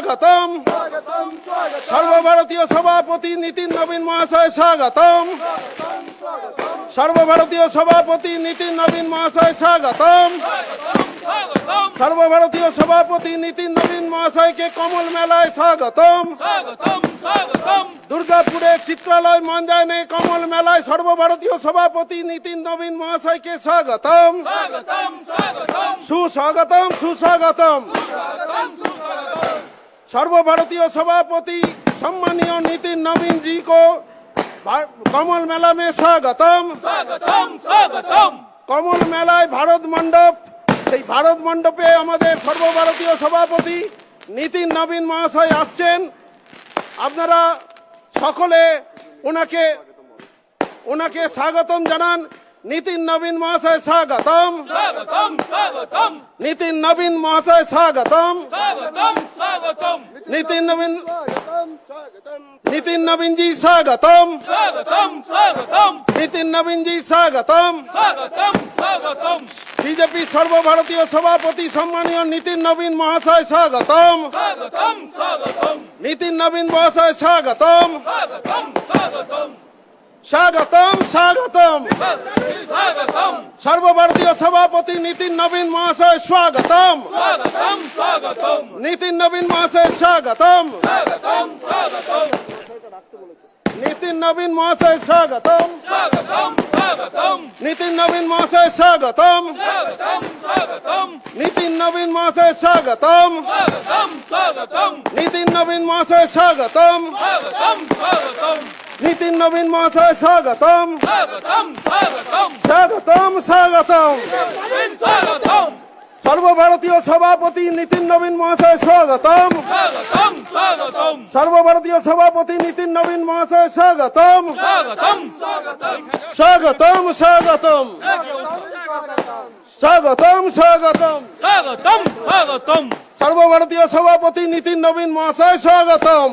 স্বাগতম। সর্বভারতীয় সভাপতি নীতিন নবীন মহাশয় স্বাগতম। সর্বভারতীয় সভাপতি নীতিন নবীন মহাশয় স্বাগতম। সর্বভারতীয় সভাপতি নীতিন নবীন মহাশয়কে কমল মেলায় স্বাগতম। দুর্গাপুরে চিত্রালয় ময়দানে কমল মেলায় সর্বভারতীয় সভাপতি নীতিন নবীন মহাশয়কে স্বাগতম। সুস্বাগতম সুস্বাগতম। सर्वभारतीय सभापति सम्मानीय नितिन नवीन जी को कमल मेला में स्वागतम। कमल मेलाय भारत मंडप, भारत मंडपे हमारे सर्वभारतीय सभापति नितिन नवीन महाशय आছেন। আপনারা সকলে ওনাকে স্বাগতম জানান। नितिन नवीन महाशय स्वागतम। नितिन नवीन महाशय स्वागतम। नितिन नवीन जी स्वागतम। नितिन नवीन जी स्वागतम। बीजेपी सर्वभारतीय सभापति सम्मानीय नितिन नवीन महाशय स्वागतम। नितिन नवीन महाशय स्वागतम। स्वागतम स्वागतम। सर्वभारतीय सभापति नितिन नवीन महाशय स्वागतम। नितिन नवीन महाशय स्वागतम। नितिन नवीन महाशय स्वागतम। नितिन नवीन महाशय स्वागतम। नितिन नवीन महाशय स्वागतम। नितिन नवीन महाशय स्वागतम। नितिन नवीन महाशय स्वागतम। स्वागतम स्वागतम। सर्वभारतीय सभापति नितिन नवीन महाशय स्वागतम। सर्वभारतीय सभापति नितिन नवीन महाशय स्वागतम। स्वागतम स्वागतम। स्वागतम स्वागतम। सर्वभारतीय सभापति नितिन नवीन महाशय स्वागतम।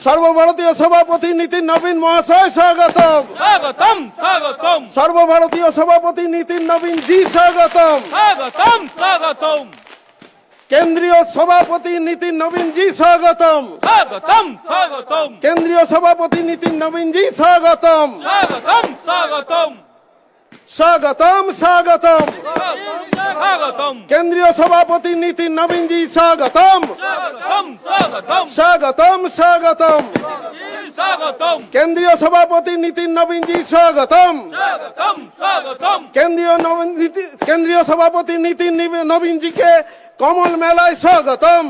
सर्वभारतीय सभापति नितिन नवीन महाशय स्वागतम। सर्वभारतीय सभापति नितिन नवीन जी स्वागतम। केंद्रीय सभापति नितिन नवीन जी स्वागतम। केंद्रीय सभापति नितिन नवीन जी स्वागतम। स्वागतम स्वागतम। केंद्रीय सभापति नितिन नवीन जी स्वागतम। स्वागतम स्वागतम। केंद्रीय सभापति नितिन नवीन जी स्वागतम। केंद्रीय सभापति नितिन नवीन जी के कमल मेलाय स्वागतम।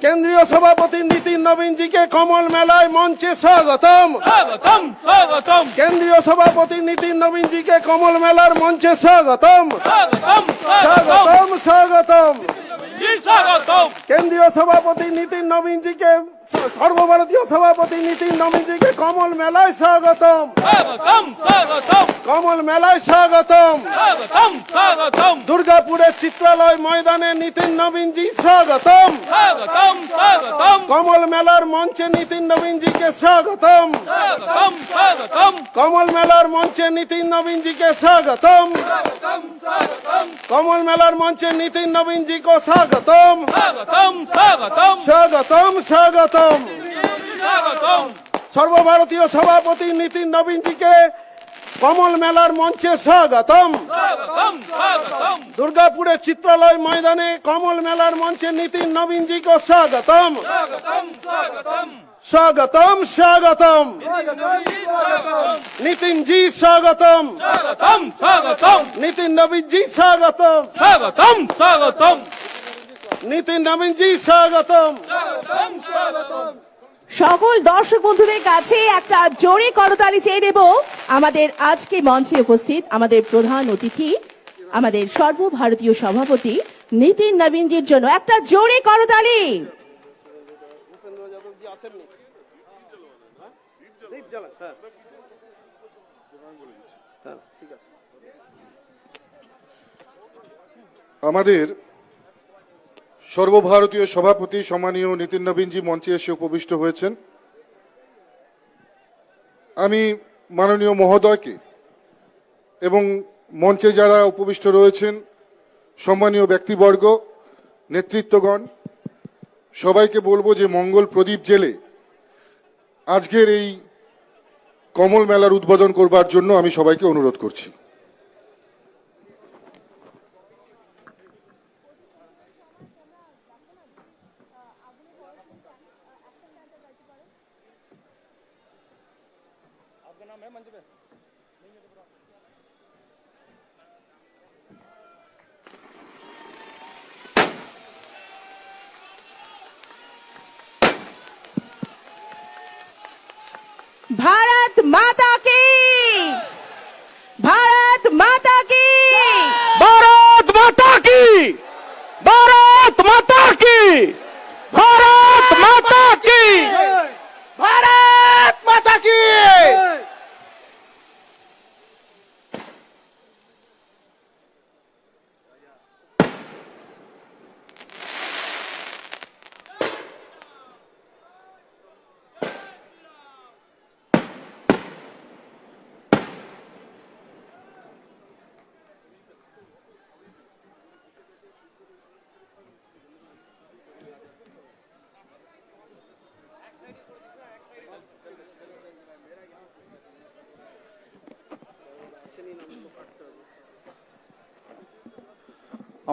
केंद्रीय सभापति नितिन नवीन जी के कमल मेलाय मंचे स्वागतम। केंद्रीय सभापति नितिन नवीन जी के कमल मेलार मंचे स्वागतम। स्वागतम स्वागतम। केंद्रीय सभापति नितिन नवीन जी के सर्वभारतीय सभापति नितिन नवीन जी के कमल मेलाय स्वागतम। कमल मेलाय स्वागतम। दुर्गापुरे चित्रालय मैदाने नितिन नवीन जी स्वागतम। कमल मेलार मंचे नितिन नवीन जी के स्वागतम। कमल मेलार मंचे नितिन नवीन जी के स्वागतम। कमल मेलार मंचे नितिन नवीन जी को स्वागतम। स्वागतम स्वागतम। सर्वभारतीय सभापति नितिन नवीन जी के कमल मेलार मंचे स्वागतम। दुर्गापुरे चित्रालय मैदाने कमल मेलार मंचे नितिन नवीन जी को स्वागतम। स्वागतम स्वागतम। नितिन जी स्वागतम। नितिन नवीन जी स्वागतम। नितिन नवीन जी स्वागतम। সকল দর্শক বন্ধুদের কাছে একটা জোরে করতালি চেয়ে নেব আমাদের আজকে মঞ্চে উপস্থিত আমাদের প্রধান অতিথি আমাদের সর্বভারতীয় সভাপতি নিতিন নবীনজির জন্য একটা জোরে করতালি। আমাদের সর্বভারতীয় সভাপতি সম্মানীয় নিতিন নবীনজি মঞ্চে এসে উপবিষ্ট হয়েছেন। আমি মাননীয় মহোদয়কে এবং মঞ্চে যারা উপবিষ্ট রয়েছেন সম্মানীয় ব্যক্তিবর্গ নেতৃত্বগণ, সবাইকে বলবো যে মঙ্গল প্রদীপ জেলে আজকের এই কমল মেলার উদ্বোধন করবার জন্য আমি সবাইকে অনুরোধ করছি। भारत माता की, भारत माता की, भारत माता की, भारत माता की, भारत माता की, भारत माता की।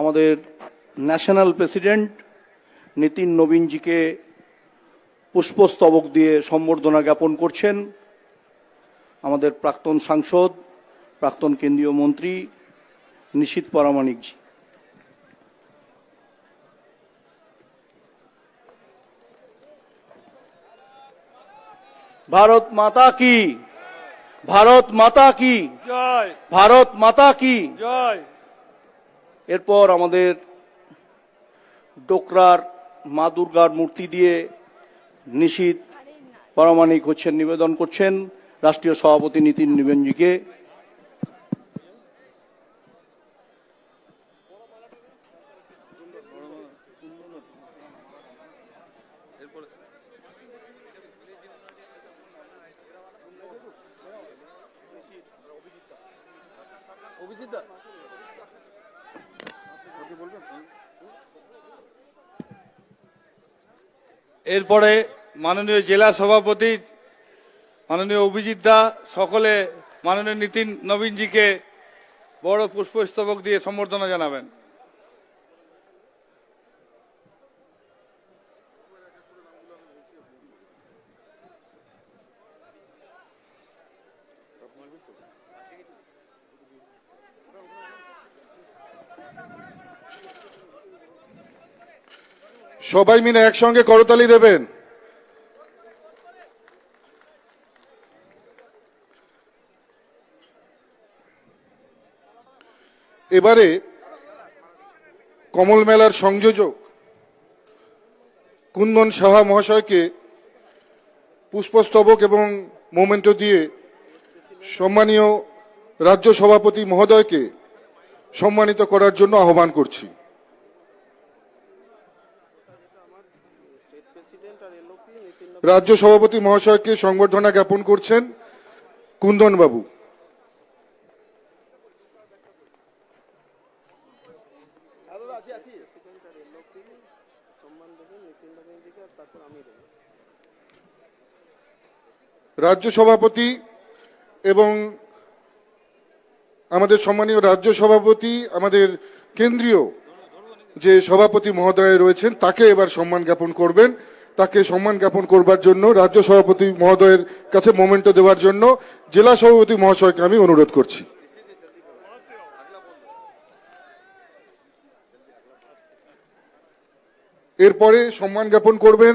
আমাদের ন্যাশনাল প্রেসিডেন্ট নীতিন নবীনজিকে পুষ্পস্তবক দিয়ে সম্বর্ধনা জ্ঞাপন করছেন আমাদের প্রাক্তন সাংসদ, প্রাক্তন কেন্দ্রীয় মন্ত্রী নিশীথ পরামানিকজি। ভারত মাতা কি, ভারত মাতা কি, জয় ভারত মাতা কি। জয়। এরপর আমাদের ডোকরার মা দুর্গার মূর্তি দিয়ে নিশীথ পরামানিক হচ্ছেন নিবেদন করছেন রাষ্ট্রীয় সভাপতি নীতিন নবীনজিকে। এরপরে মাননীয় জেলা সভাপতি মাননীয় অভিজিৎ দা সকলে মাননীয় নীতিন নবীনজিকে বড় পুষ্পস্তবক দিয়ে সম্বর্ধনা জানাবেন। সবাই মিলে একসঙ্গে করতালি দেবেন। এবারে কমল মেলার সংযোজক কুন্দন সাহা মহাশয়কে পুষ্পস্তবক এবং মোমেন্টো দিয়ে সম্মানীয় রাজ্য সভাপতি মহোদয়কে সম্মানিত করার জন্য আহ্বান করছি। রাজ্য সভাপতি মহাশয়কে সংবর্ধনা জ্ঞাপন করছেন কুন্দন বাবু। রাজ্য সভাপতি এবং আমাদের সম্মানীয় রাজ্য সভাপতি আমাদের কেন্দ্রীয় যে সভাপতি মহোদয় রয়েছেন তাকে এবার সম্মান জ্ঞাপন করবেন। তাকে সম্মান জ্ঞাপন করবার জন্য রাজ্য সভাপতি মহোদয়ের কাছে মোমেন্টো দেওয়ার জন্য জেলা সভাপতি মহাশয়কে আমি অনুরোধ করছি। এরপরে সম্মান জ্ঞাপন করবেন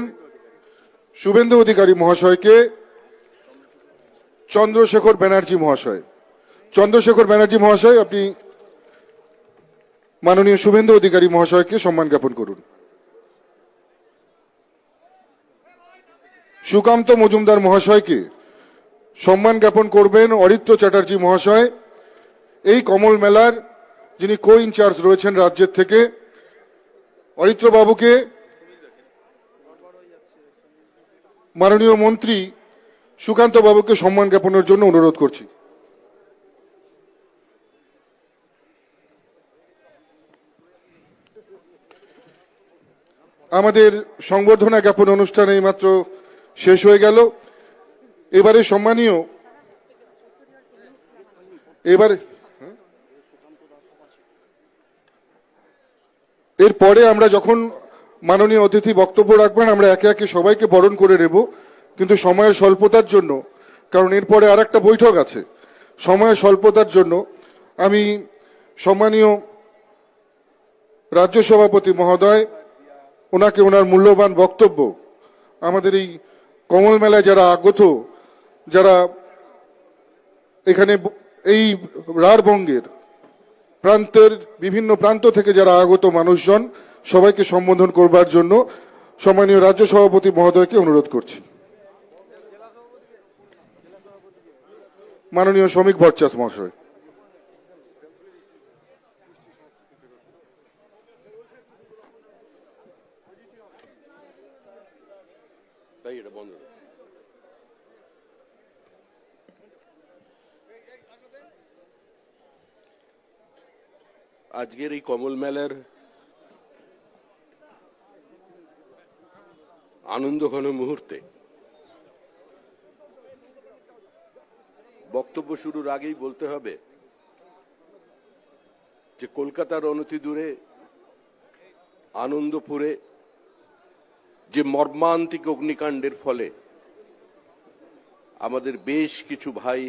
শুভেন্দু অধিকারী মহাশয়কে চন্দ্রশেখর ব্যানার্জি মহাশয়। চন্দ্রশেখর ব্যানার্জি মহাশয়, আপনি মাননীয় শুভেন্দু অধিকারী মহাশয়কে সম্মান জ্ঞাপন করুন। সুকান্ত মজুমদার মহাশয়কে সম্মান জ্ঞাপন করবেন অরিত্র চ্যাটার্জি মহাশয়। এই কমল মেলার যিনি কো ইনচার্জ রয়েছেন রাজ্যের থেকে, অরিত্র বাবুকে মাননীয় মন্ত্রী সুকান্ত বাবুকে সম্মান জ্ঞাপনের জন্য অনুরোধ করছি। আমাদের সংবর্ধনা জ্ঞাপন অনুষ্ঠান এইমাত্র শেষ হয়ে গেল। এবারে সম্মানীয় এরপরে আমরা যখন মাননীয় অতিথি বক্তব্য রাখবেন আমরা একে একে সবাইকে বরণ করে নেব, কিন্তু সময়ের স্বল্পতার জন্য, কারণ এরপরে আর একটা বৈঠক আছে, সময়ের স্বল্পতার জন্য আমি সম্মানীয় রাজ্য সভাপতি মহোদয় ওনাকে ওনার মূল্যবান বক্তব্য আমাদের এই কমল মেলায় যারা আগত, যারা এখানে এই রাঢ়বঙ্গের প্রান্তের বিভিন্ন প্রান্ত থেকে যারা আগত মানুষজন সবাইকে সম্বোধন করবার জন্য সম্মানীয় রাজ্য সভাপতি মহোদয়কে অনুরোধ করছি। মাননীয় শ্রমিক ভট্টাচার্য মহাশয়। আজকের এই কমল মেলার আনন্দঘন মুহূর্তে বক্তব্য শুরুর আগেই বলতে হবে যে কলকাতার অনতি দূরে আনন্দপুরে যে মর্মান্তিক অগ্নিকাণ্ডের ফলে আমাদের বেশ কিছু ভাই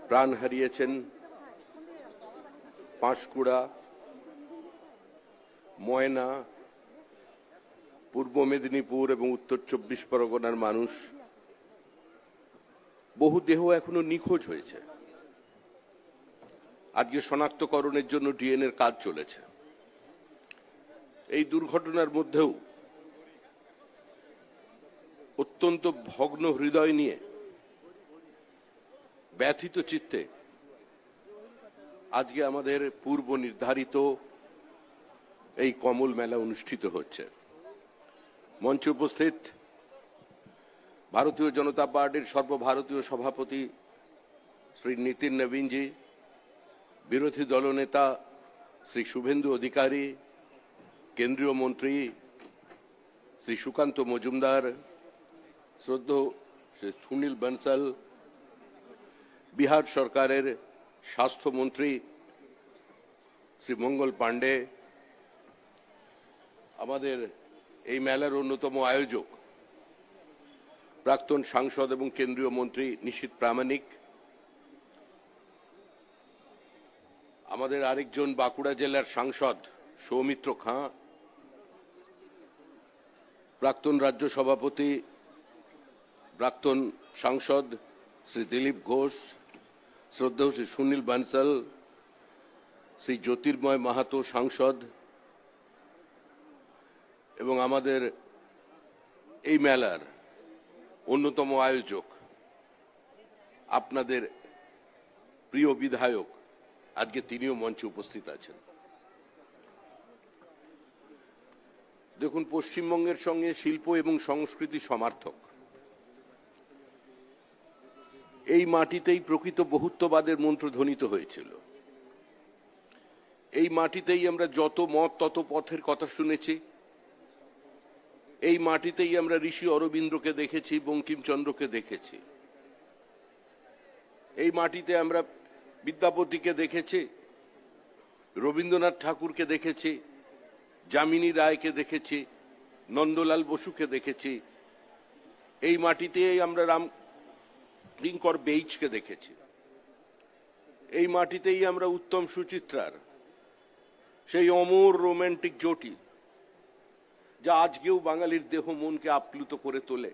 প্রাণ হারিয়েছেন, পাঁশকুড়া, ময়না, পূর্ব মেদিনীপুর এবং উত্তর 24 পরগনার মানুষ, বহু দেহ এখনো নিখোঁজ হয়েছে। আজকে শনাক্তকরণের জন্য ডিএনএর কাজ চলেছে। এই দুর্ঘটনার মধ্যেও অত্যন্ত ভগ্ন হৃদয় নিয়ে ব্যথিত চিত্তে আজকে আমাদের পূর্ব নির্ধারিত এই কমল মেলা অনুষ্ঠিত হচ্ছে। মঞ্চে উপস্থিত ভারতীয় জনতা পার্টির সর্বভারতীয় সভাপতি শ্রী নীতিন নবীনজি, বিরোধী দলনেতা শ্রী শুভেন্দু অধিকারী, কেন্দ্রীয় মন্ত্রী শ্রী সুকান্ত মজুমদার, শ্রদ্ধেয় শ্রী সুনীল বনসল, বিহার সরকারের স্বাস্থ্যমন্ত্রী শ্রী মঙ্গল পাণ্ডে, আমাদের এই মেলার অন্যতম আয়োজক প্রাক্তন সাংসদ এবং কেন্দ্রীয় মন্ত্রী নিশীথ প্রামাণিক, আমাদের আরেকজন বাঁকুড়া জেলার সাংসদ সৌমিত্র খাঁ, প্রাক্তন রাজ্য সভাপতি প্রাক্তন সাংসদ শ্রী দিলীপ ঘোষ, শ্রদ্ধেয় শ্রী সুনীল বানসাল, শ্রী জ্যোতির্ময় মাহাতো সাংসদ এবং আমাদের এই মেলার অন্যতম আয়োজক আপনাদের প্রিয় বিধায়ক, আজকে তিনিও মঞ্চে উপস্থিত আছেন। দেখুন, পশ্চিমবঙ্গের সঙ্গে শিল্প এবং সংস্কৃতি সমার্থক এই মাটিতেই প্রকৃত বহুত্ববাদের মন্ত্র ধ্বনিত হয়েছিল। এই মাটিতেই আমরা যত মত তত পথের কথা শুনেছি। এই মাটিতেই আমরা ঋষি অরবিন্দকে দেখেছি, বঙ্কিমচন্দ্রকে দেখেছি। এই মাটিতে আমরা বিদ্যাপতিকে দেখেছি, রবীন্দ্রনাথ ঠাকুরকে দেখেছি, যামিনী রায়কে দেখেছি, নন্দলাল বসুকে দেখেছি। এই মাটিতেই আমরা কিঙ্কর বেইজকে দেখেছি। এই মাটিতেই আমরা উত্তম সুচিত্রার সেই অমর রোম্যান্টিক জুটি, যা আজকেও বাঙালির দেহ মনকে আপ্লুত করে তোলে,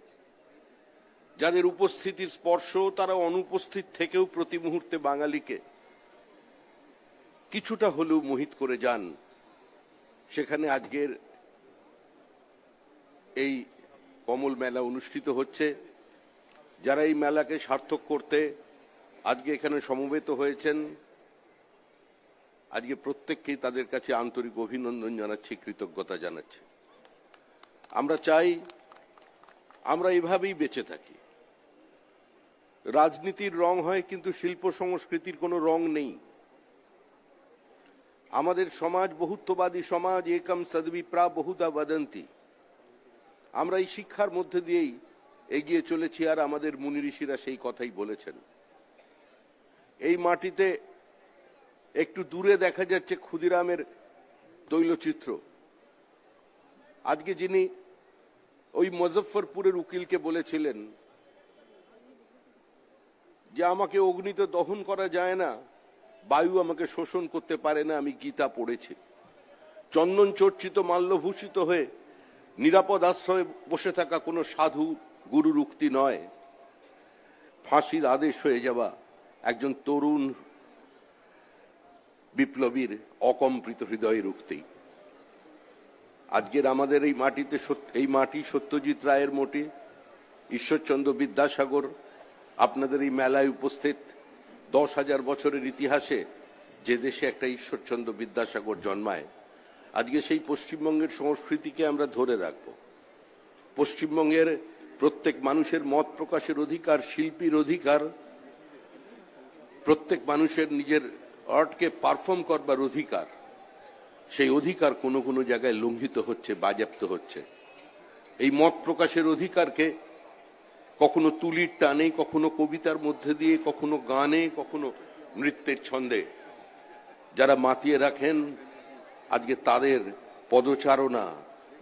যাদের উপস্থিতির স্পর্শ তারা অনুপস্থিত থেকেও প্রতি মুহূর্তে বাঙালিকে কিছুটা হলেও মোহিত করে যান, সেখানে আজকের এই কমল মেলা অনুষ্ঠিত হচ্ছে। যারা এই মেলাকে সার্থক করতে আজকে এখানে সমবেত হয়েছেন, আজকে প্রত্যেককেই তাদের কাছে আন্তরিক অভিনন্দন জানাচ্ছি, কৃতজ্ঞতা জানাচ্ছি। আমরা চাই আমরা এভাবেই বেঁচে থাকি। রাজনীতির রং হয়, কিন্তু শিল্প সংস্কৃতির কোনো রং নেই। আমাদের সমাজ বহুত্ববাদী সমাজ, একম সদ্বিপ্রা বহুদা বদন্তি। আমরা এই শিক্ষার মধ্যে দিয়েই এগিয়ে চলেছি, আর আমাদের মুনি ঋষিরা সেই কথাই বলেছেন। এই মাটিতে একটু দূরে দেখা যাচ্ছে ক্ষুদিরামের তৈলচিত্র। আজকে যিনি ওই মুজফ্ফরপুরের উকিলকে বলেছিলেন যে আমাকে অগ্নিতে দহন করা যায় না, বায়ু আমাকে শোষণ করতে পারে না, আমি গীতা পড়েছি। চন্দন চর্চিত মাল্যভূষিত হয়ে নিরাপদ আশ্রয়ে বসে থাকা কোনো সাধু গুরুর উক্তি নয়, ফাঁসির আদেশ হয়ে যাওয়া একজন তরুণ বিপ্লবীর অকম্পিত হৃদয়ের উক্তি। আজকের আমাদের এই মাটিতে, এই মাটি সত্যজিৎ রায়ের মাটি, ঈশ্বরচন্দ্র বিদ্যাসাগর আপনাদের এই মেলায় উপস্থিত। 10,000 বছরের ইতিহাসে যে দেশে একটা ঈশ্বরচন্দ্র বিদ্যাসাগর জন্মায়, আজকে সেই পশ্চিমবঙ্গের সংস্কৃতিকে আমরা ধরে রাখব। পশ্চিমবঙ্গের প্রত্যেক মানুষের মত প্রকাশের অধিকার, শিল্পীর অধিকার, প্রত্যেক মানুষের নিজের আর্টকে পারফর্ম করবার অধিকার, সেই অধিকার কোনো কোনো জায়গায় লঙ্ঘিত হচ্ছে, বাজেয়াপ্ত হচ্ছে। এই মত প্রকাশের অধিকারকে কখনো তুলির টানে, কখনো কবিতার মধ্যে দিয়ে, কখনো গানে, কখনো নৃত্যের ছন্দে যারা মাতিয়ে রাখেন, আজকে তাদের পদচারণা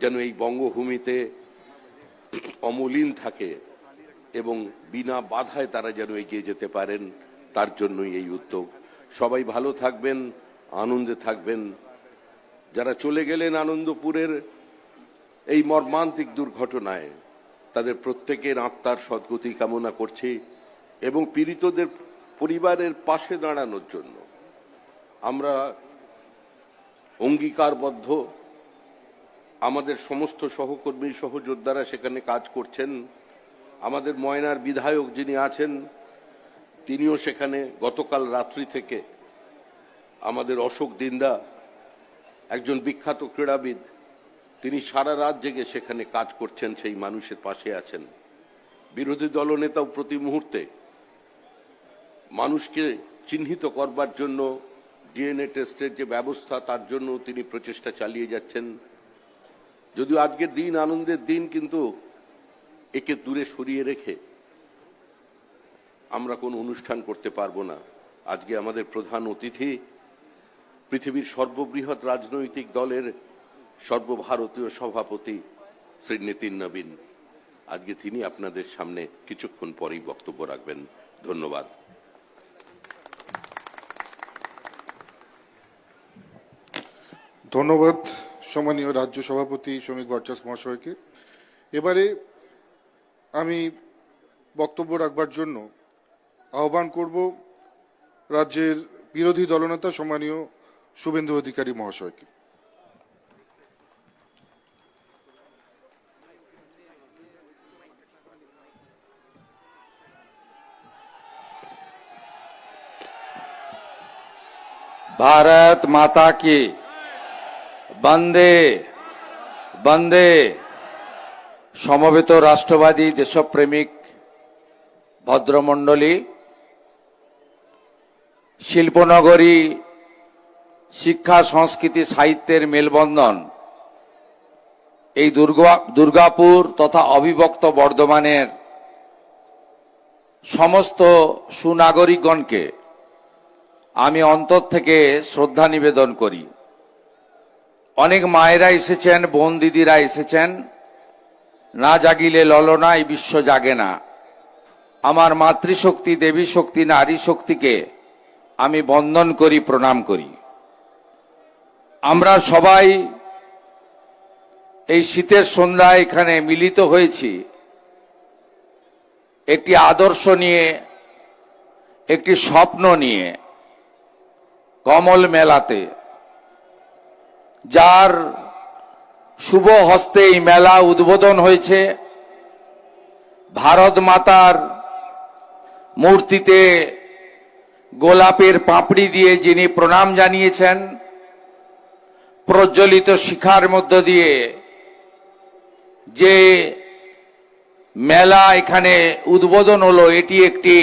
যেন এই বঙ্গভূমিতে অমলিন থাকে এবং বিনা বাধায় তারা যেন এগিয়ে যেতে পারেন, তার জন্যই এই উদ্যোগ। সবাই ভালো থাকবেন, আনন্দে থাকবেন। যারা চলে গেলেন আনন্দপুরের এই মর্মান্তিক দুর্ঘটনায়, তাদের প্রত্যেকের আত্মার সদ্গতি কামনা করছি এবং পীড়িতদের পরিবারের পাশে দাঁড়ানোর জন্য আমরা অঙ্গীকারবদ্ধ। আমাদের সমস্ত সহকর্মী সহযোদ্ধারা সেখানে কাজ করছেন। আমাদের ময়নার বিধায়ক যিনি আছেন, তিনিও সেখানে গতকাল রাত্রি থেকে। আমাদের অশোক দিন্দা, একজন বিখ্যাত ক্রীড়াবিদ, তিনি সারা রাত জেগে সেখানে কাজ করছেন, সেই মানুষের পাশে আছেন। বিরোধী দলনেতাও প্রতি মুহূর্তে মানুষকে চিহ্নিত করবার জন্য ডিএনএ টেস্টের যে ব্যবস্থা, তার জন্য তিনি প্রচেষ্টা চালিয়ে যাচ্ছেন। যদিও আজকের দিন আনন্দের দিন, কিন্তু একে দূরে সরিয়ে রেখে আমরা কোনো অনুষ্ঠান করতে পারবো না। আজকে আমাদের প্রধান অতিথি পৃথিবীর সর্ববৃহৎ রাজনৈতিক দলের সর্বভারতীয় সভাপতি শ্রী নীতিন নবীন। আজকে তিনি আপনাদের সামনে কিছুক্ষণ পরেই বক্তব্য রাখবেন। ধন্যবাদ। ধন্যবাদ সম্মানীয় রাজ্য সভাপতি শ্রমিক ভট্টাচ মহাশয়কে। এবারে আমি বক্তব্য রাখবার জন্য আহ্বান করব রাজ্যের বিরোধী দলনেতা সম্মানীয় শুভেন্দু অধিকারী মহাশয়কে। भारत माता की বন্দে বন্দে। সমবেত রাষ্ট্রবাদী দেশপ্রেমিক ভদ্রমণ্ডলী, শিল্পনগরী, শিক্ষা সংস্কৃতি সাহিত্যের মেলবন্ধন এই দুর্গাপুর তথা অবিভক্ত বর্ধমানের সমস্ত সুনাগরিকগণকে আমি অন্তর থেকে শ্রদ্ধা নিবেদন করি। অনেক মায়েরা এসেছেন, বোন দিদিরা এসেছেন। না জাগিলে ললনা, এই বিশ্ব জাগে না। আমার মাতৃশক্তি, দেবী শক্তি, নারী শক্তিকে আমি বন্দন করি, প্রণাম করি। আমরা সবাই এই শীতের সন্ধ্যায় এখানে মিলিত হয়েছি একটি আদর্শ নিয়ে, একটি স্বপ্ন নিয়ে, কমল মেলাতে, যার শুভ হস্তে এই মেলা উদ্বোধন হয়েছে। ভারত মাতার মূর্তিতে গোলাপের পাপড়ি দিয়ে যিনি প্রণাম জানিয়েছেন, প্রজ্বলিত শিখার মধ্য দিয়ে যে মেলা এখানে উদ্বোধন হলো, এটি একটি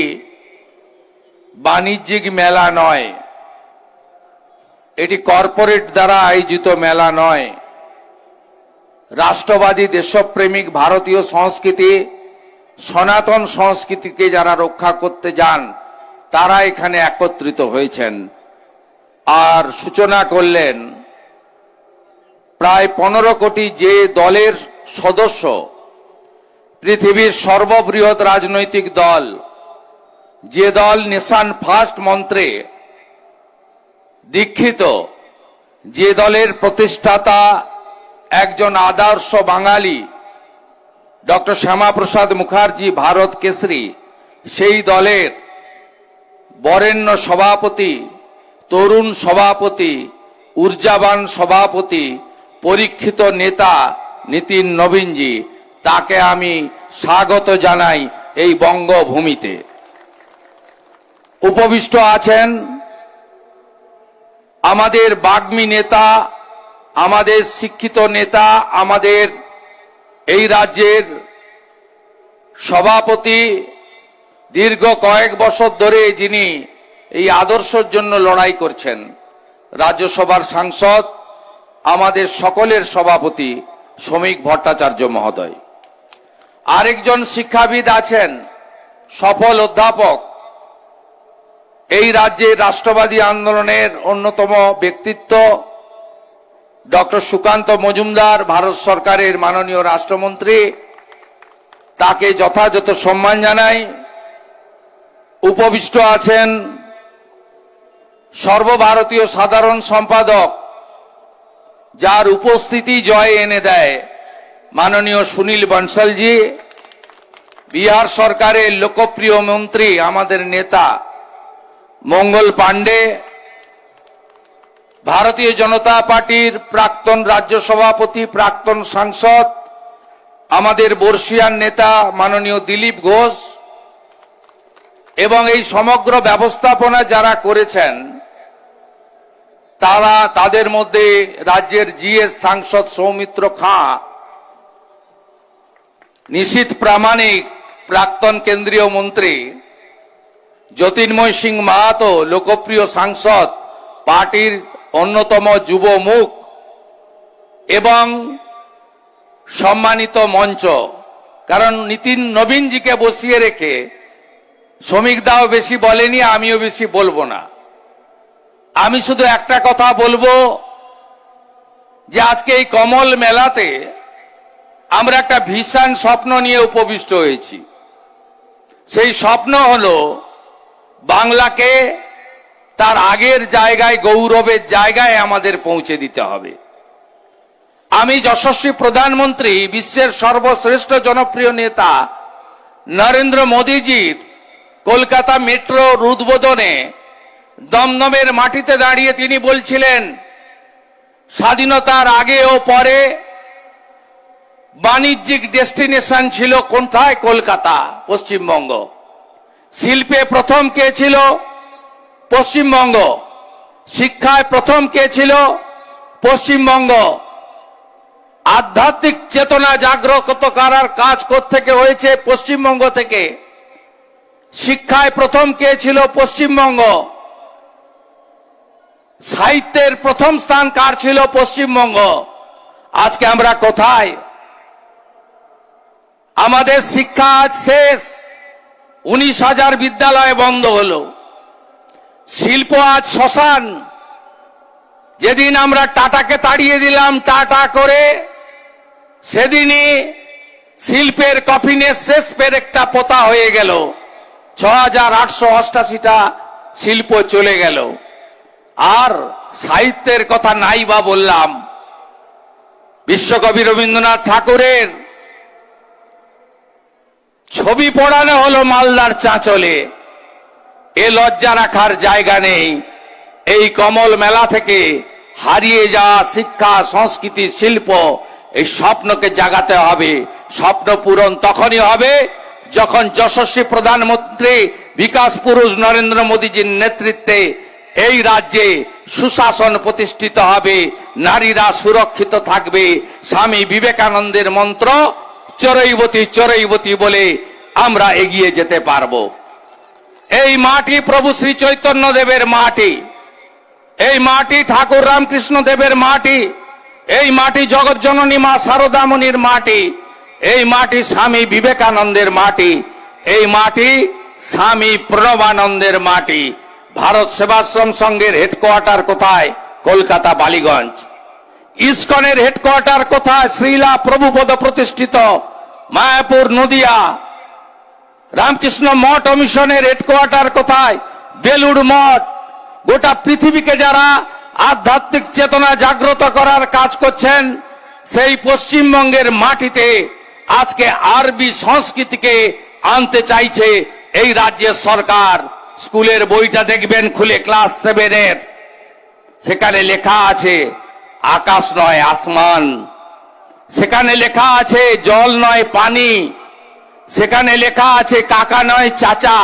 বাণিজ্যিক মেলা নয়, এটি কর্পোরেট দ্বারা আয়োজিত মেলা নয়। রাষ্ট্রবাদী দেশপ্রেমিক ভারতীয় সংস্কৃতি, সনাতন সংস্কৃতিকে যারা রক্ষা করতে যান তারা এখানে একত্রিত হয়েছেন। আর সূচনা করলেন প্রায় 15 কোটি যে দলের সদস্য, পৃথিবীর সর্ববৃহৎ রাজনৈতিক দল, যে দল নেশন ফার্স্ট মন্ত্রে দীক্ষিত, যে দলের প্রতিষ্ঠাতা একজন আদর্শ বাঙালি ডক্টর শ্যামাপ্রসাদ মুখার্জি ভারত কেশরী, সেই দলের বরেণ্য সভাপতি, তরুণ সভাপতি, ঊর্জাবান সভাপতি, পরীক্ষিত নেতা নীতিন নবীনজি, তাকে আমি স্বাগত জানাই এই বঙ্গভূমিতে। উপবিষ্ট আছেন আমাদের বাগ্মী নেতা, আমাদের শিক্ষিত নেতা, আমাদের এই রাজ্যের সভাপতি, দীর্ঘ কয়েক বছর ধরে যিনি এই আদর্শের জন্য লড়াই করছেন, রাজ্যসভার সাংসদ, আমাদের সকলের সভাপতি শ্রমিক ভট্টাচার্য মহোদয়। আরেকজন শিক্ষাবিদ আছেন, সফল অধ্যাপক, এই রাজ্যের রাষ্ট্রবাদী আন্দোলনের অন্যতম ব্যক্তিত্ব ডক্টর সুকান্ত মজুমদার, ভারত সরকারের মাননীয় রাষ্ট্রমন্ত্রী, তাকে যথাযথ সম্মান জানাই। উপবিষ্ট আছেন সর্বভারতীয় সাধারণ সম্পাদক, যার উপস্থিতি জয় এনে দেয়, মাননীয় সুনীল বনসলজি, বিহার সরকারের লোকপ্রিয় মন্ত্রী, আমাদের নেতা মঙ্গল পাণ্ডে, ভারতীয় জনতা পার্টির প্রাক্তন রাজ্য সভাপতি, প্রাক্তন সাংসদ, আমাদের বর্ষিয়ান নেতা মাননীয় দিলীপ ঘোষ, এবং এই সমগ্র ব্যবস্থাপনা যারা করেছেন তারা, তাদের মধ্যে রাজ্যের জিএস সাংসদ সৌমিত্র খাঁ, নিশীথ প্রামাণিক, প্রাক্তন কেন্দ্রীয় মন্ত্রী, জ্যোতির্ময় সিং মাহাতো, লোকপ্রিয় সাংসদ, পার্টির অন্যতম যুব মুখ, এবং সম্মানিত মঞ্চ। কারণ নীতিন নবীনজিকে বসিয়ে রেখে শ্রমিক দাও বেশি বলেনি, আমিও বেশি বলবো না। আমি শুধু একটা কথা বলবো যে আজকে এই কমল মেলাতে আমরা একটা ভীষণ স্বপ্ন নিয়ে উপবিষ্ট হয়েছি। সেই স্বপ্ন হলো বাংলাকে তার আগের জায়গায়, গৌরবের জায়গায় আমাদের পৌঁছে দিতে হবে। আমি যশস্বী প্রধানমন্ত্রী, বিশ্বের সর্বশ্রেষ্ঠ জনপ্রিয় নেতা নরেন্দ্র মোদীজির কলকাতা মেট্রোর উদ্বোধনে দমদমের মাটিতে দাঁড়িয়ে তিনি বলছিলেন, স্বাধীনতার আগে ও পরে বাণিজ্যিক ডেস্টিনেশন ছিল কোথায়? কলকাতা, পশ্চিমবঙ্গ। শিল্পে প্রথম কে ছিল? পশ্চিমবঙ্গ। শিক্ষায় প্রথম কে ছিল? পশ্চিমবঙ্গ। আধ্যাত্মিক চেতনা জাগ্রত করার কাজ কোত্থেকে হয়েছে? পশ্চিমবঙ্গ থেকে। শিক্ষায় প্রথম কে ছিল? পশ্চিমবঙ্গ। সাহিত্যের প্রথম স্থান কার ছিল? পশ্চিমবঙ্গ। আজকে আমরা কোথায়? আমাদের শিক্ষা আজ শেষ, 19,000 বিদ্যালয় বন্ধ হলো। শিল্প আজ শ্মশান। যেদিন আমরা টাটাকে তাড়িয়ে দিলাম টাটা করে, সেদিনই শিল্পের কফিনের শেষ পেরেকটা পোতা হয়ে গেল। 6,888টা শিল্প চলে গেল। আর সাহিত্যের কথা নাই বা বললাম, বিশ্বকবি রবীন্দ্রনাথ ঠাকুরের ছবি পড়ানো হলো মালদার চাঁচলে। এ লজ্জা রাখার জায়গা নেই। এই কমল মেলা থেকে হারিয়ে যাওয়া শিক্ষা, সংস্কৃতি, শিল্প, এই স্বপ্নকে জাগাতে হবে। স্বপ্ন পূরণ তখনই হবে যখন যশস্বী প্রধানমন্ত্রী বিকাশ পুরুষ নরেন্দ্র মোদীজির নেতৃত্বে এই রাজ্যে সুশাসন প্রতিষ্ঠিত হবে, নারীরা সুরক্ষিত থাকবে। স্বামী বিবেকানন্দের মন্ত্র চরৈবতী চরৈবতী বলে আমরা এগিয়ে যেতে পারবো। এই মাটি প্রভু শ্রী চৈতন্য দেবের মাটি। এই মাটি ঠাকুর রামকৃষ্ণ দেবের মাটি, এই মাটি জগৎজননী মা শারদামণির মাটি, এই মাটি স্বামী বিবেকানন্দের মাটি, এই মাটি স্বামী প্রণবানন্দের মাটি। ভারত সেবাশ্রম সংঘের হেডকোয়ার্টার কোথায়? কলকাতা বালিগঞ্জ। ইসকনের হেডকোয়ার্টার কোথায়? শ্রীলা প্রভুপদ প্রতিষ্ঠিত মায়াপুর নদিয়া। রামকৃষ্ণ মঠ ও মিশনের হেডকোয়ার্টার কোথায়? বেলুড় মঠ। গোটা পৃথিবীকে যারা আধ্যাত্মিক চেতনা জাগ্রত করার কাজ করছেন, সেই পশ্চিমবঙ্গের মাটিতে আজকে আরবি সংস্কৃতিকে আনতে চাইছে এই রাজ্যের সরকার। স্কুলের বইটা দেখবেন খুলে, ক্লাস 7-এর, সেখানে লেখা আছে আকাশ নয় আসমান, সেখানে লেখা আছে জল নয় পানি, সেখানে লেখা আছে কাকা নয় চাচা,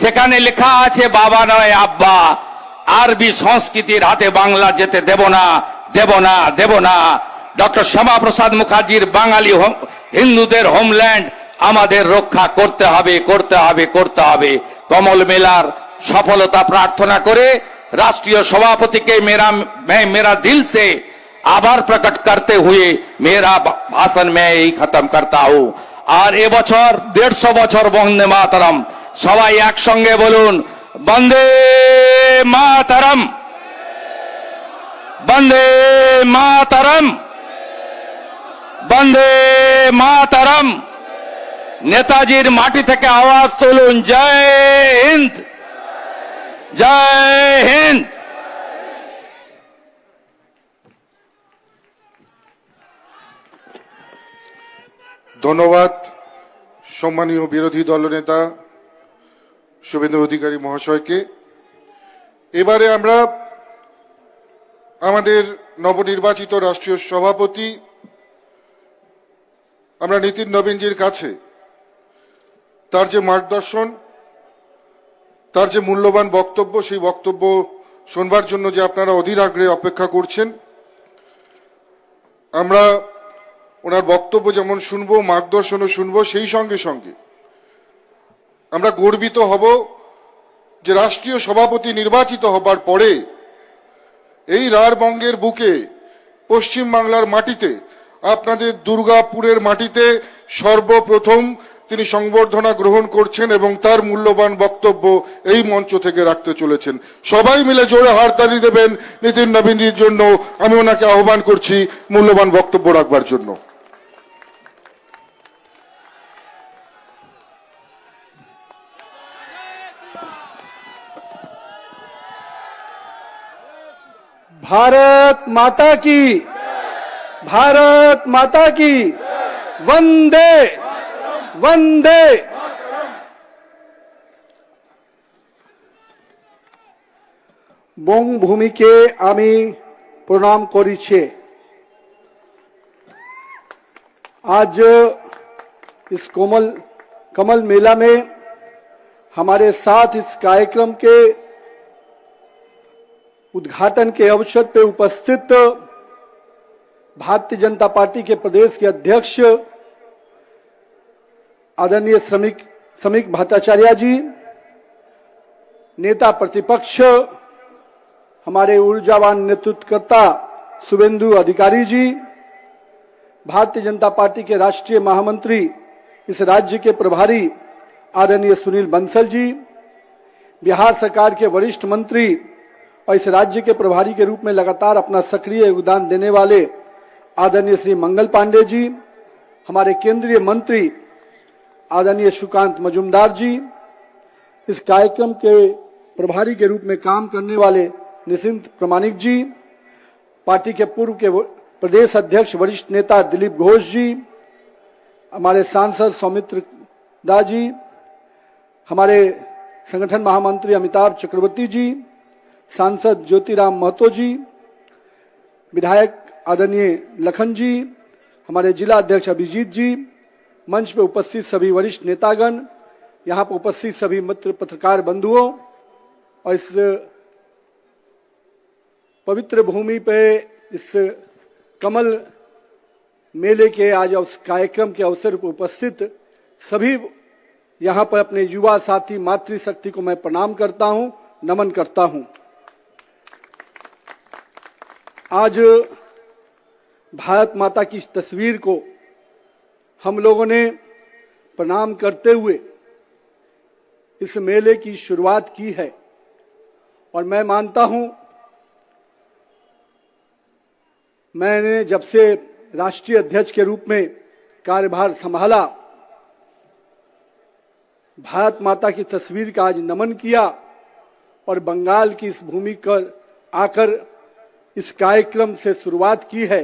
সেখানে লেখা আছে বাবা নয় আব্বা। আরবি সংস্কৃতির হাতে বাংলা যেতে দেব না, দেব না, দেব না। ডক্টর শ্যামাপ্রসাদ মুখার্জির বাঙালি হিন্দুদের হোমল্যান্ড আমাদের রক্ষা করতে হবে, করতে হবে, করতে হবে। কমল মেলার সফলতা প্রার্থনা করে राष्ट्रीय सभापति के मैं मेरा दिल से आभार प्रकट करते हुए मेरा भाषण मैं यही खत्म करता हूँ। और ए बछर 150 बछर वंदे मातरम, सबाई एक संगे बोलून वंदे मातरम, वंदे मातरम, वंदे मातरम। नेताजीर माटी थेके आवाज तुलुन जय हिंद, जय हिंद। ধন্যবাদ সম্মানীয় বিরোধী দলনেতা শুভেন্দু অধিকারী মহাশয়কে। এবারে আমরা আমাদের নবনির্বাচিত রাষ্ট্রীয় সভাপতি আমরা নীতিন নবীনজির কাছে তার যে মার্গদর্শন, তার যে মূল্যবান বক্তব্য, সেই বক্তব্য শুনবার জন্য যে আপনারা অধীর আগ্রহে অপেক্ষা করছেন, আমরা ওনার বক্তব্য যেমন শুনবো, মার্গদর্শনও শুনবো, সেই সঙ্গে সঙ্গে আমরা গর্বিত হব যে রাষ্ট্রীয় সভাপতি নির্বাচিত হবার পরে এই রাঢ়বঙ্গের বুকে, পশ্চিম বাংলার মাটিতে, আপনাদের দুর্গাপুরের মাটিতে সর্বপ্রথম তিনি সংবর্ধনা গ্রহণ করছেন এবং তার মূল্যবান বক্তব্য এই মঞ্চ থেকে রাখতে চলেছেন। সবাই মিলে জোরে হাততালি দেবেন নীতিন নবীনজির জন্য। আমি ওনাকে আহ্বান করছি মূল্যবান বক্তব্য রাখবার জন্য। भारत माता की, भारत माता की, वंदे वंदे। বঙ্গভূমিকে আমি প্রণাম করিছে। आज इस कमल मेला में हमारे साथ इस कार्यक्रम के उद्घाटन के अवसर पे उपस्थित भारतीय जनता पार्टी के प्रदेश के अध्यक्ष आदरणीय श्रमिक भट्टाचार्य जी, नेता प्रतिपक्ष हमारे ऊर्जावान नेतृत्वकर्ता शुभेंदु अधिकारी जी, भारतीय जनता पार्टी के राष्ट्रीय महामंत्री, इस राज्य के प्रभारी आदरणीय सुनील बंसल जी, बिहार सरकार के वरिष्ठ मंत्री और इस राज्य के प्रभारी के रूप में लगातार अपना सक्रिय योगदान देने वाले आदरणीय श्री मंगल पांडे जी, हमारे केंद्रीय मंत्री आदरणीय सुकांत मजुमदार जी, इस कार्यक्रम के प्रभारी के रूप में काम करने वाले निशिंत प्रमाणिक जी, पार्टी के पूर्व के प्रदेश अध्यक्ष वरिष्ठ नेता दिलीप घोष जी, हमारे सांसद सौमित्र दा जी, हमारे संगठन महामंत्री अमिताभ चक्रवर्ती जी, सांसद ज्योतिराम महतो जी, विधायक आदरणीय लखन जी, हमारे जिला अध्यक्ष अभिजीत जी, मंच पर उपस्थित सभी वरिष्ठ नेतागण, यहाँ पर उपस्थित सभी मित्र पत्रकार बंधुओं और इस पवित्र भूमि पे इस कमल मेले के आज उस कार्यक्रम के अवसर पर उपस्थित सभी यहाँ पर अपने युवा साथी मातृशक्ति को मैं प्रणाम करता हूँ, नमन करता हूँ। आज भारत माता की इस तस्वीर को हम लोगों ने प्रणाम करते हुए इस मेले की शुरुआत की है। और मैं मानता हूं, मैंने जब से राष्ट्रीय अध्यक्ष के रूप में कार्यभार संभाला, भारत माता की तस्वीर का आज नमन किया और बंगाल की इस भूमि पर आकर इस कार्यक्रम से शुरुआत की है,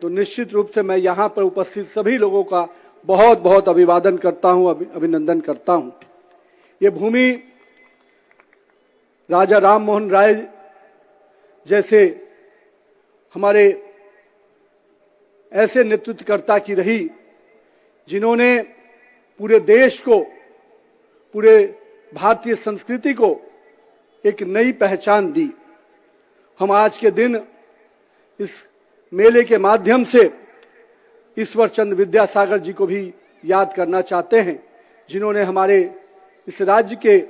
तो निश्चित रूप से मैं यहां पर उपस्थित सभी लोगों का बहुत बहुत अभिवादन करता हूं, अभिनंदन करता हूं। ये भूमि राजा राम मोहन राय जैसे हमारे ऐसे नेतृत्वकर्ता की रही, जिन्होंने पूरे देश को, पूरे भारतीय संस्कृति को एक नई पहचान दी। हम आज के दिन इस मेले के माध्यम से ईश्वर चंद्र विद्यासागर जी को भी याद करना चाहते हैं, जिन्होंने हमारे इस राज्य के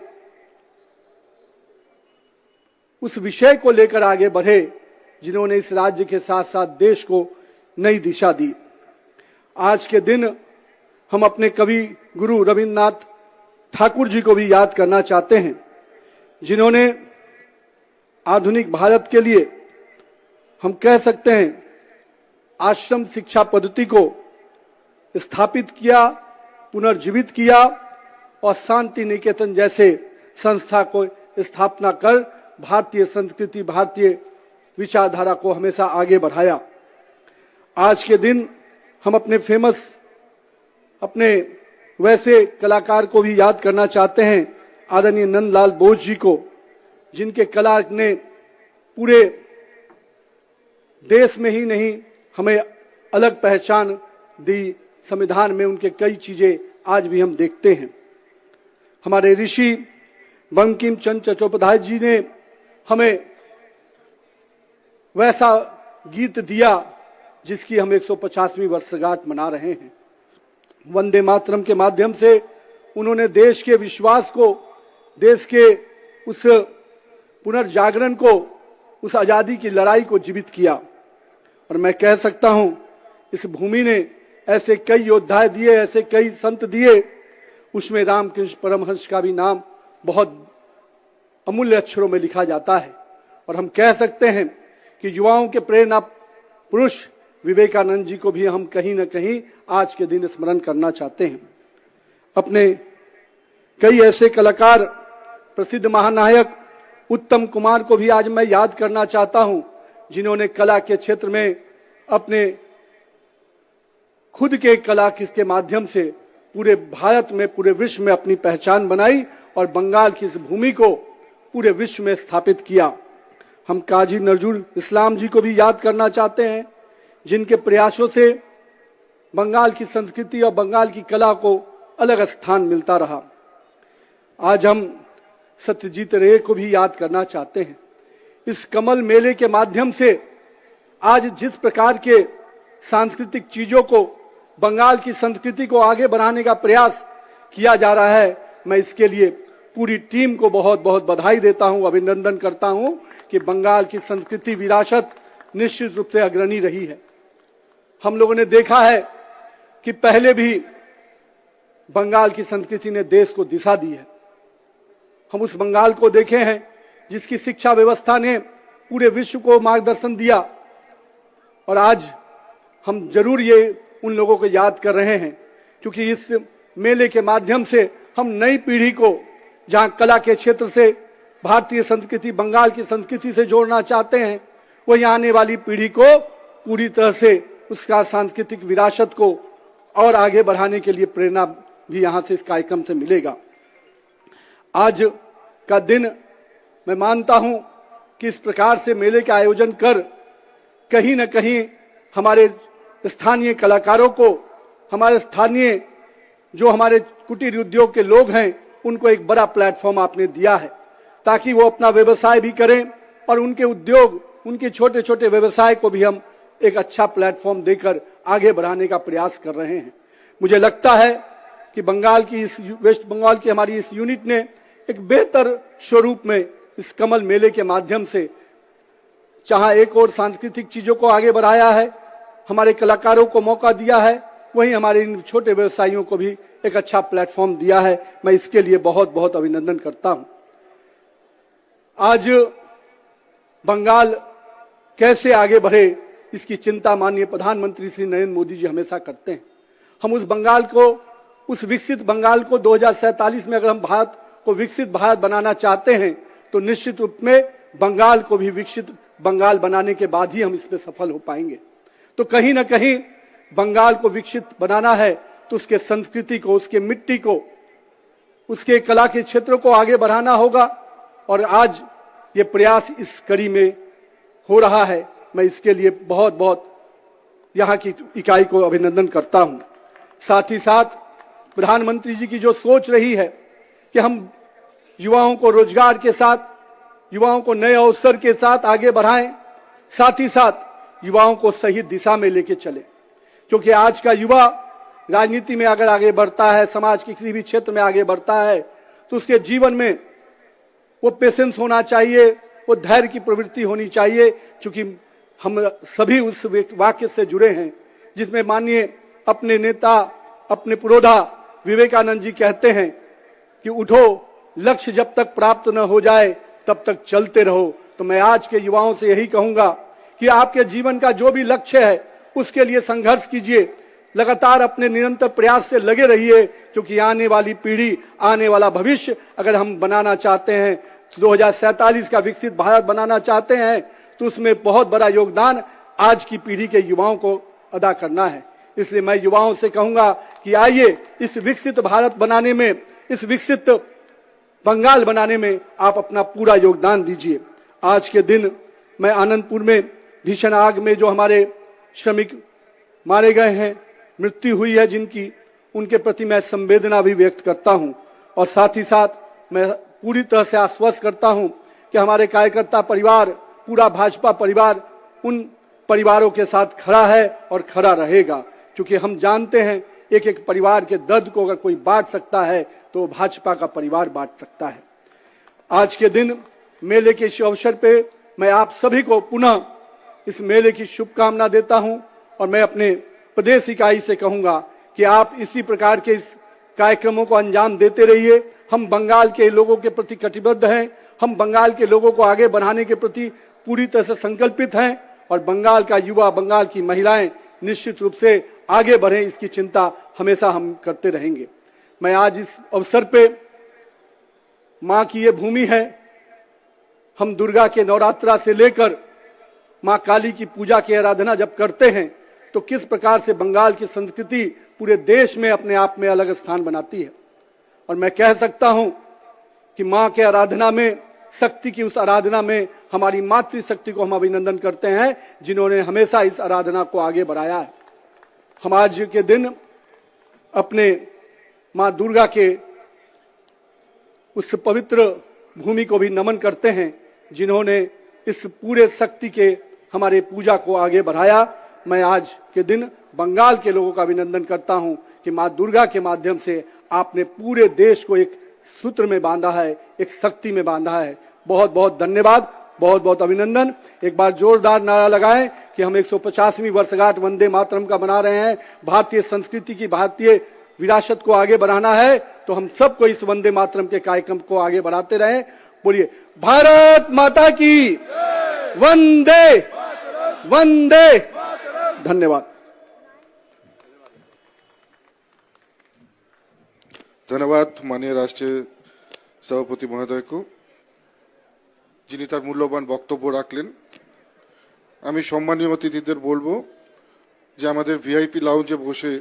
उस विषय को लेकर आगे बढ़े, जिन्होंने इस राज्य के साथ साथ देश को नई दिशा दी। आज के दिन हम अपने कवि गुरु रविन्द्रनाथ ठाकुर जी को भी याद करना चाहते हैं, जिन्होंने आधुनिक भारत के लिए, हम कह सकते हैं, आश्रम शिक्षा पद्धति को स्थापित किया, पुनर्जीवित किया और शांति निकेतन जैसे संस्था को स्थापना कर भारतीय संस्कृति, भारतीय विचारधारा को हमेशा आगे बढ़ाया। आज के दिन हम अपने वैसे कलाकार को भी याद करना चाहते हैं, आदरणीय नंदलाल बोस जी को, जिनके कला ने पूरे देश में ही नहीं हमें अलग पहचान दी। संविधान में उनके कई चीजें आज भी हम देखते हैं। हमारे ऋषि बंकिम चंद्र चट्टोपाध्याय जी ने हमें वैसा गीत दिया जिसकी हम 150वीं वर्षगांठ मना रहे हैं। वंदे मातरम के माध्यम से उन्होंने देश के विश्वास को, देश के उस पुनर्जागरण को, उस आजादी की लड़ाई को जीवित किया। और मैं कह सकता हूं, इस भूमि ने ऐसे कई योद्धा दिए, ऐसे कई संत दिए, उसमें रामकृष्ण परमहंस का भी नाम बहुत अमूल्य अक्षरों में लिखा जाता है। और हम कह सकते हैं कि युवाओं के प्रेरणा पुरुष विवेकानंद जी को भी हम कहीं न कहीं आज के दिन स्मरण करना चाहते हैं। अपने कई ऐसे कलाकार, प्रसिद्ध महानायक उत्तम कुमार को भी आज मैं याद करना चाहता हूं, जिन्होंने कला के क्षेत्र में अपने खुद के कला के माध्यम से पूरे भारत में, पूरे विश्व में अपनी पहचान बनाई और बंगाल की इस भूमि को पूरे विश्व में स्थापित किया। हम काजी नजरुल इस्लाम जी को भी याद करना चाहते हैं, जिनके प्रयासों से बंगाल की संस्कृति और बंगाल की कला को अलग स्थान मिलता रहा। आज हम सत्यजीत रे को भी याद करना चाहते हैं। इस कमल मेले के माध्यम से आज जिस प्रकार के सांस्कृतिक चीजों को, बंगाल की संस्कृति को आगे बढ़ाने का प्रयास किया जा रहा है, मैं इसके लिए पूरी टीम को बहुत बहुत बधाई देता हूं, अभिनंदन करता हूं कि बंगाल की संस्कृति विरासत निश्चित रूप से अग्रणी रही है। हम लोगों ने देखा है कि पहले भी बंगाल की संस्कृति ने देश को दिशा दी है। हम उस बंगाल को देखे हैं जिसकी शिक्षा व्यवस्था ने पूरे विश्व को मार्गदर्शन दिया। और आज हम जरूर ये उन लोगों को याद कर रहे हैं, क्योंकि इस मेले के माध्यम से हम नई पीढ़ी को, जहां कला के क्षेत्र से भारतीय संस्कृति, बंगाल की संस्कृति से जोड़ना चाहते हैं, वही आने वाली पीढ़ी को पूरी तरह से उसका सांस्कृतिक विरासत को और आगे बढ़ाने के लिए प्रेरणा भी यहां से, इस कार्यक्रम से मिलेगा। आज का दिन मैं मानता हूं कि इस प्रकार से मेले का आयोजन कर कहीं न कहीं हमारे स्थानीय कलाकारों को, हमारे स्थानीय जो हमारे कुटीर उद्योग के लोग हैं, उनको एक बड़ा प्लेटफॉर्म आपने दिया है, ताकि वो अपना व्यवसाय भी करें और उनके उद्योग, उनके छोटे छोटे व्यवसाय को भी हम एक अच्छा प्लेटफॉर्म देकर आगे बढ़ाने का प्रयास कर रहे हैं। मुझे लगता है कि बंगाल की इस, वेस्ट बंगाल की हमारी इस यूनिट ने एक बेहतर स्वरूप में इस कमल मेले के माध्यम से जहां एक और सांस्कृतिक चीजों को आगे बढ़ाया है, हमारे कलाकारों को मौका दिया है, वहीं हमारे इन छोटे व्यवसायियों को भी एक अच्छा प्लेटफॉर्म दिया है। मैं इसके लिए बहुत बहुत अभिनंदन करता हूं। आज बंगाल कैसे आगे बढ़े, इसकी चिंता माननीय प्रधानमंत्री श्री नरेंद्र मोदी जी हमेशा करते हैं। हम उस बंगाल को, उस विकसित बंगाल को 2047 में अगर हम भारत को विकसित भारत बनाना चाहते हैं, तो निश्चित रूप में बंगाल को भी विकसित बंगाल बनाने के बाद ही हम इसमें सफल हो पाएंगे। तो कहीं ना कहीं बंगाल को विकसित बनाना है तो उसके संस्कृति को, उसके मिट्टी को, उसके कला के क्षेत्रों को आगे बढ़ाना होगा, और आज ये प्रयास इस कड़ी में हो रहा है। मैं इसके लिए बहुत बहुत यहाँ की इकाई को अभिनंदन करता हूं। साथ ही साथ प्रधानमंत्री जी की जो सोच रही है कि हम युवाओं को रोजगार के साथ, युवाओं को नए अवसर के साथ आगे बढ़ाएं, साथ ही साथ युवाओं को सही दिशा में लेके चले, क्योंकि आज का युवा राजनीति में अगर आगे बढ़ता है, समाज के किसी भी क्षेत्र में आगे बढ़ता है, तो उसके जीवन में वो पेशेंस होना चाहिए, वो धैर्य की प्रवृत्ति होनी चाहिए, क्योंकि हम सभी उस वाक्य से जुड़े हैं जिसमें माननीय अपने नेता, अपने पुरोधा विवेकानंद जी कहते हैं कि उठो, लक्ष्य जब तक प्राप्त न हो जाए तब तक चलते रहो। तो मैं आज के युवाओं से यही कहूंगा कि आपके जीवन का जो भी लक्ष्य है उसके लिए संघर्ष कीजिए, लगातार अपने निरंतर प्रयास से लगे रहिए, क्योंकि आने वाली पीढ़ी, आने वाला भविष्य अगर हम बनाना चाहते हैं, 2047 का विकसित भारत बनाना चाहते हैं, तो उसमें बहुत बड़ा योगदान आज की पीढ़ी के युवाओं को अदा करना है। इसलिए मैं युवाओं से कहूंगा कि आइए इस विकसित भारत बनाने में, इस विकसित बंगाल बनाने में आप अपना पूरा योगदान दीजिए। आज के दिन मैं आनंदपुर में भीषण आग में जो हमारे श्रमिक मारे गए हैं, मृत्यु हुई है जिनकी, उनके प्रति मैं संवेदना भी व्यक्त करता हूं, और साथ ही साथ मैं पूरी तरह से आश्वस्त करता हूं कि हमारे कार्यकर्ता परिवार, पूरा भाजपा परिवार उन परिवारों के साथ खड़ा है और खड़ा रहेगा, क्योंकि हम जानते हैं एक एक परिवार के दर्द को अगर कोई बांट सकता है तो भाजपा का परिवार बांट सकता है। आज के दिन मेले के इस अवसर पे मैं आप सभी को पुनः इस मेले की शुभकामना देता हूं, और मैं अपने प्रदेश इकाई से कहूंगा कि आप इसी प्रकार के इस कार्यक्रमों को अंजाम देते रहिए। हम बंगाल के लोगों के प्रति कटिबद्ध हैं, हम बंगाल के लोगों को आगे बढ़ाने के प्रति पूरी तरह से संकल्पित हैं, और बंगाल का युवा, बंगाल की महिलाएं निश्चित रूप से आगे बढ़े, इसकी चिंता हमेशा हम करते रहेंगे। मैं आज इस अवसर पे, मां की ये भूमि है, हम दुर्गा के नवरात्रा से लेकर मां काली की पूजा की आराधना जब करते हैं, तो किस प्रकार से बंगाल की संस्कृति पूरे देश में अपने आप में अलग स्थान बनाती है। और मैं कह सकता हूं कि मां के आराधना में, शक्ति की उस आराधना में हमारी मातृशक्ति को हम अभिनंदन करते हैं, जिन्होंने हमेशा इस आराधना को आगे बढ़ाया है। हम आज के दिन अपने मां दुर्गा के उस पवित्र भूमि को भी नमन करते हैं, जिन्होंने इस पूरे शक्ति के हमारे पूजा को आगे बढ़ाया। मैं आज के दिन बंगाल के लोगों का अभिनंदन करता हूं कि मां दुर्गा के माध्यम से आपने पूरे देश को एक सूत्र में बांधा है, एक शक्ति में बांधा है। बहुत बहुत धन्यवाद, बहुत बहुत अभिनंदन। एक बार जोरदार नारा लगाएं कि हम 150वीं वर्षगांठ वंदे मातरम का मना रहे हैं। भारतीय संस्कृति की, भारतीय विरासत को आगे बढ़ाना है, तो हम सबको इस वंदे मातरम के कार्यक्रम को आगे बढ़ाते रहें। बोलिए भारत माता की वंदे वंदे। धन्यवाद। ধন্যবাদ মাননীয় রাষ্ট্রীয় সভাপতি মহোদয়কে, যিনি তার মূল্যবান বক্তব্য রাখলেন। আমি সম্মানীয় অতিথিদের বলবো যে আমাদের ভিআইপি লাউঞ্জে বসে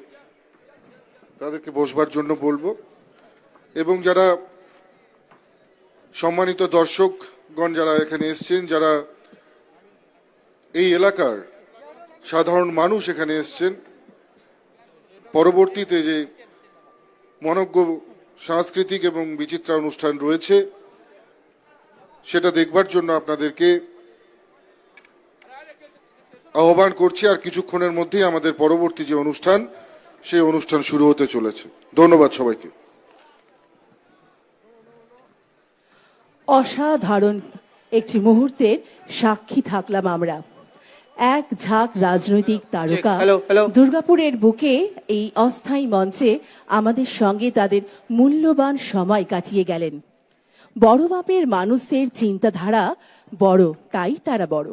তাদেরকে বসবার জন্য বলবো, এবং যারা সম্মানিত দর্শকগণ যারা এখানে এসছেন, যারা এই এলাকার সাধারণ মানুষ এখানে এসছেন, পরবর্তীতে যে মনজ্ঞ সাংস্কৃতিক এবং বিচিত্রা অনুষ্ঠান রয়েছে সেটা দেখবার জন্য আপনাদেরকে আহ্বান করছি। আর কিছুক্ষণের মধ্যেই আমাদের পরবর্তী যে অনুষ্ঠান, সেই অনুষ্ঠান শুরু হতে চলেছে। ধন্যবাদ সবাইকে। অসাধারণ একটি মুহূর্তের সাক্ষী থাকলাম আমরা। এক ঝাঁক রাজনৈতিক তারকা দুর্গাপুরের বুকে এই অস্থায়ী মঞ্চে আমাদের সঙ্গে তাদের মূল্যবান সময় কাটিয়ে গেলেন। বড় মাপের মানুষদের চিন্তাধারা বড়, তাই তারা বড়।